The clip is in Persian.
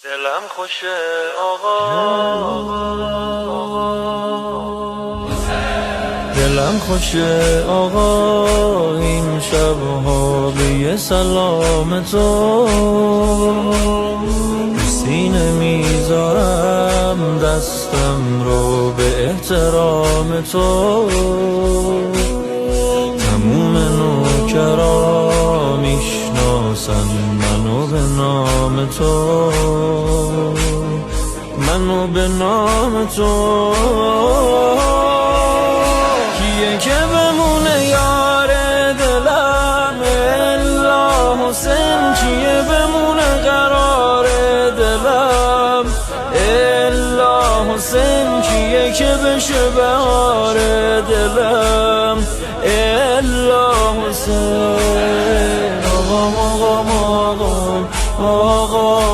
دلم خوشه آقا، دلم خوشه آقا، این شبها به یه سلام تو سینه میذارم، دستم رو به احترام تو. تموم نوکرا میشناسن منو به نام تو، منو به نام تو. کیه که بمونه یار دلم الا حسین، کیه بمونه قرار دلم الا حسین، کیه که بشه بهار دلم الا حسین. آقا آقا آقا آقا